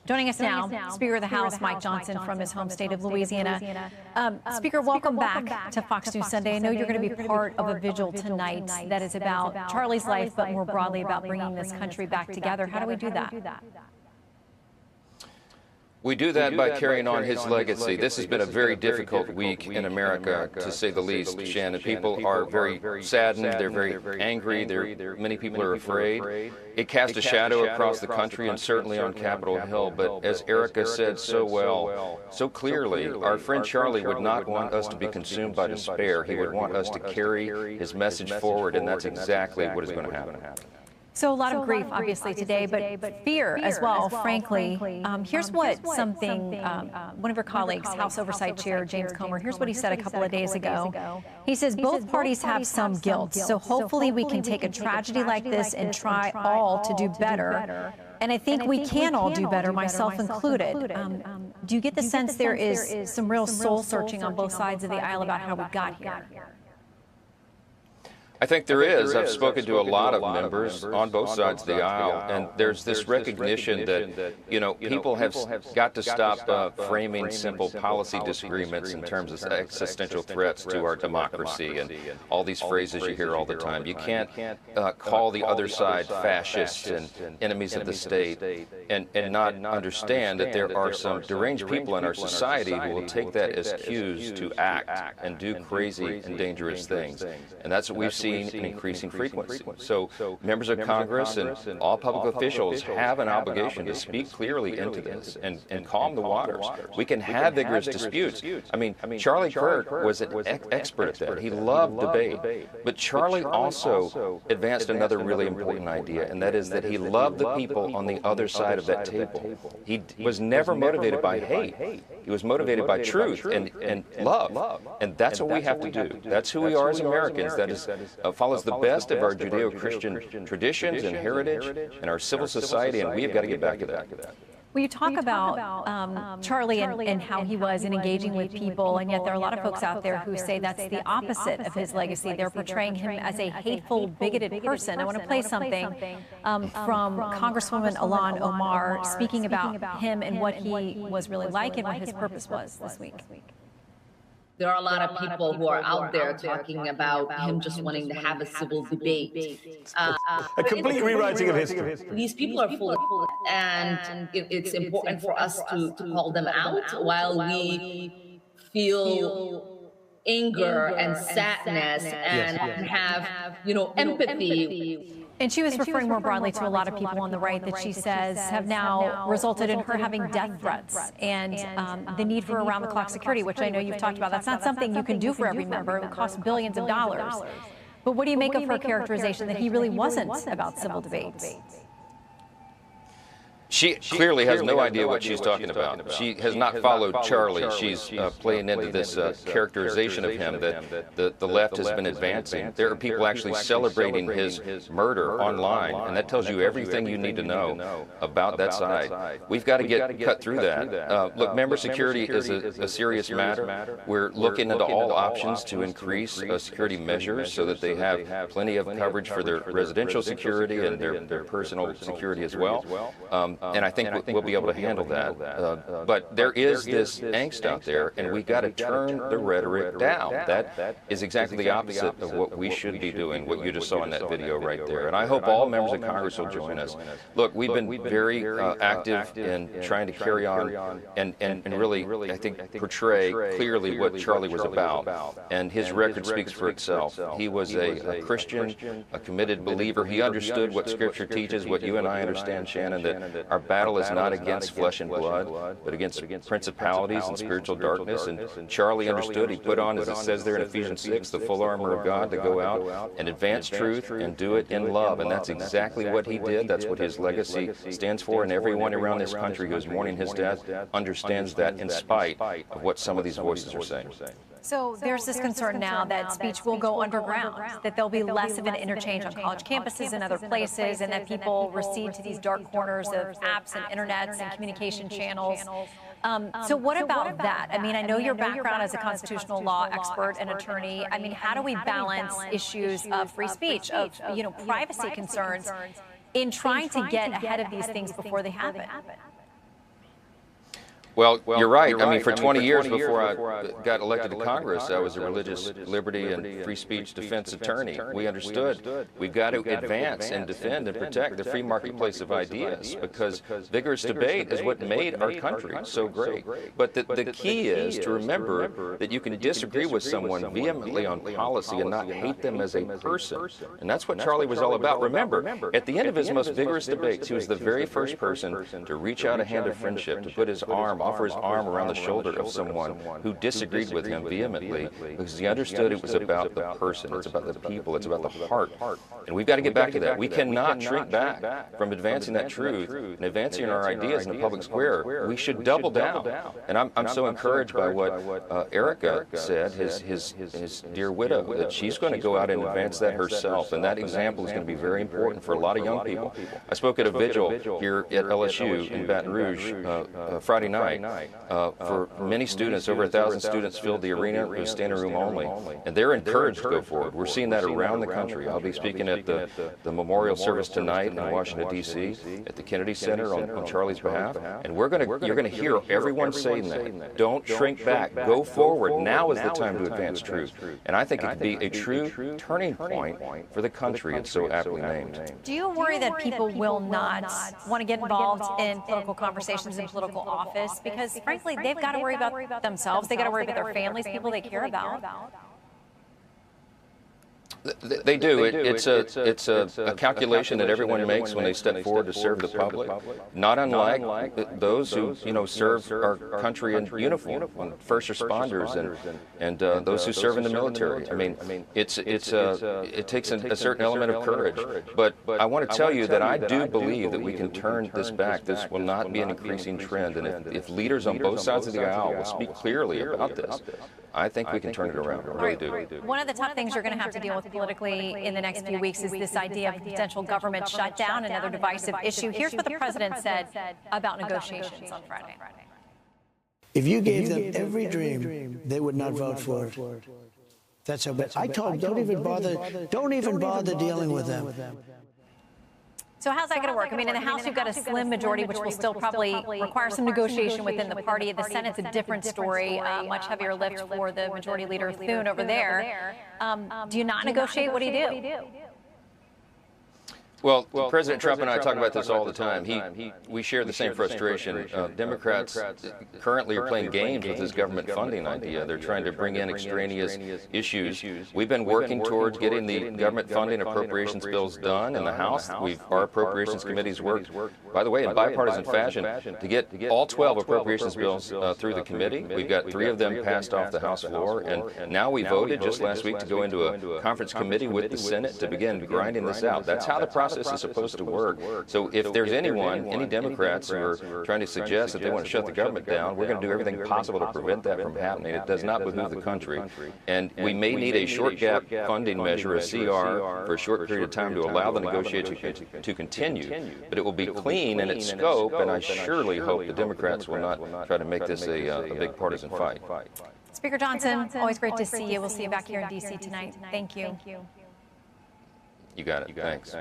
Joining us now, Speaker of the House Mike Johnson from his home state of Louisiana. Speaker, welcome back to Fox News Sunday. I know you're going to be part of a vigil tonight that is about Charlie's life, but more broadly about bringing this country back together. How do we do that? We do that by carrying on his legacy. This has been a very difficult week in America, to say the least, Shannon. People are very saddened. They're very angry. Many people are afraid. It cast a shadow across the country and certainly on Capitol Hill. But as Erica said so well, so clearly, our friend Charlie would not want us to be consumed by despair. He would want us to carry his message forward, and that's exactly what is going to happen. So a lot of grief, obviously, today, but fear as well, frankly. Here's what one of your colleagues, House Oversight Chair James Comer, here's what he said a couple of days ago. He says, both parties have some guilt, so hopefully we can take a tragedy like this and try all to do better. And I think we can all do better, myself included. Do you get the sense there is some real soul searching on both sides of the aisle about how we got here? I think there is. I've spoken to a lot of members on both sides of the aisle, and there's this recognition that, people have got to stop framing simple policy disagreements in terms of existential threats to our democracy and all these phrases you hear all the time. You can't call the other side fascists and enemies of the state and not understand that there are some deranged people in our society who will take that as cues to act and do crazy and dangerous things. And that's what we've seen in increasing frequency. So members of Congress and all public officials have an obligation to speak clearly into this and calm the waters. We can have vigorous disputes. I mean, Charlie Kirk was an expert at that. He loved debate. But Charlie also advanced another really important idea, and that is that he loved the people on the other side of that table. He was never motivated by hate. He was motivated by truth and love. And that's what we have to do. That's who we are as Americans. That is follows the best of our Judeo-Christian traditions and heritage and our civil society, and we have got to get back to that. Well, you talk about Charlie and how he was in engaging with people, and yet there are a lot of folks out there who say that's the opposite of his legacy. They're portraying him as a hateful, bigoted person. I want to play something from Congresswoman Ilhan Omar speaking about him and what he was really like and what his purpose was this week. There are a lot of people who are out there talking about him just wanting to have a civil debate. A complete rewriting of history. These people are full of, and it's important for us to call them out while we feel anger and sadness and have, empathy. And she was referring more broadly to a lot of people on the right that she says have now resulted in her having death threats and the need for around-the-clock security, which I know you've talked about. That's not something you can do for every member. It would cost billions of dollars. But what do you make of her characterization that he really wasn't about civil debates? She clearly has no idea what she's talking about. She has not followed Charlie. She's playing into this characterization of him that the left has been advancing. There are people actually celebrating his murder online, and that tells you everything you need to know about that side. We've got to cut through that. Look, member security is a serious matter. We're looking into all options to increase security measures so that they have plenty of coverage for their residential security and their personal security as well. And I think we'll be able to handle that. But there is this angst out there, and we've got to turn the rhetoric down. That is exactly the opposite of what we should be doing, what you just saw in that video right there. And I hope all members of Congress will join us. Look, we've been very active in trying to carry on and really, I think, portray clearly what Charlie was about. And his record speaks for itself. He was a Christian, a committed believer. He understood what Scripture teaches, what you and I understand, Shannon, that our battle is not against flesh and blood, but against principalities and spiritual darkness. And Charlie understood. He put on, as it says there in Ephesians 6, the full armor of God to go out and advance truth and do it in love. And that's exactly what he did. That's what his legacy stands for. And everyone around this country who is mourning his death understands that in spite of what some of these voices are saying. So there's this concern now that speech will go underground, that there'll be less of an interchange on college campuses and other places, and that people recede to these dark corners of apps and internets and communication channels. So what about that? I mean, I know your background as a constitutional law expert and attorney. I mean, how do we balance issues of free speech, of privacy concerns, in trying to get ahead of these things before they happen? Well, I think the first thing we have to do is to understand that the Constitution is a constitutional document. It is a document that is written by the people, and it is written by the people. It is written by the people. In trying to get ahead of these things before they happen. Well, you're right. I mean, for 20 years before I got elected to Congress, I was a religious liberty and free speech defense attorney. We understood we've got to advance and defend and protect the free marketplace of ideas, because vigorous debate is what made our country so great. But the key is to remember that you can disagree with someone vehemently on policy and not hate them as a person. And that's what Charlie was all about. Remember, at the end of his most vigorous debates, he was the very first person to reach out a hand of friendship, to put his arm, offer his arm around the shoulder of someone who disagreed with him vehemently, because he understood it was about the person, it's about the people, it's about the heart. And we've got to get back to that. We cannot shrink back from advancing that truth and advancing our ideas in the public square. We should double down. And I'm so encouraged by what Erica said, his dear widow, that she's going to go out and advance that herself. And that example is going to be very important for a lot of young people. I spoke at a vigil here at LSU in Baton Rouge Friday night. For many students, over 1,000 students filled the arena. It was standing room only, and they're encouraged to go forward. We're seeing that around the country. I'll be speaking at the memorial service tonight in Washington, D.C., at the Kennedy Center on Charlie's behalf, and you're going to hear everyone saying that. Don't shrink back. Go forward. Now is the time to advance truth. And I think it could be a true turning point for the country it's so aptly named. Do you worry that people will not want to get involved in political conversations in political office? Because frankly, they've got to worry about themselves. They've got to worry about their families, people they care about. They do. It's a calculation that everyone makes when they step forward to serve the public, not unlike those who serve our country in uniform, first responders and those who serve in the military. I mean, it takes a certain element of courage. But I want to tell you that I do believe that we can turn this back. This will not be an increasing trend, and if leaders on both sides of the aisle will speak clearly about this, I think we can turn it around. I really do. One of the tough things you're going to have to deal with politically in the next few weeks is this idea of potential government shutdown, another divisive issue. Here's what the president said about negotiations on Friday. If you gave them every dream, they would not vote for it. That's how bad. I told them, don't even bother dealing with them. So how's that going to work? I mean, in the House, you've got a slim majority, which will still probably require some negotiation within the party. The Senate's a different story, much hevier lift for the majority leader, Thune, over there. Do you not negotiate? What do you do? Well, President Trump and I talk about this all the time. We share the same frustration. Democrats currently are playing games with this government funding idea. They're trying to bring in extraneous issues. We've been working towards getting the government funding appropriations bills done in the House. Our appropriations committees worked, by the way, in bipartisan fashion to get all 12 appropriations bills through the committee. We've got 3 of them passed off the House floor, and now we voted just last week to go into a conference committee with the Senate to begin grinding this out. That's how the process is supposed to work. So if there's any Democrats who are trying to suggest that they want to shut the government down, we're going to do everything possible to prevent that from happening. It does not behoove the country. And we may need a short gap funding measure, a CR, for a short period of time to allow the negotiation to continue. But it will be clean in its scope, and I surely hope the Democrats will not try to make this a big partisan fight. Speaker Johnson, always great to see you. We'll see you back here in D.C. tonight. Thank you. You got it. Thanks.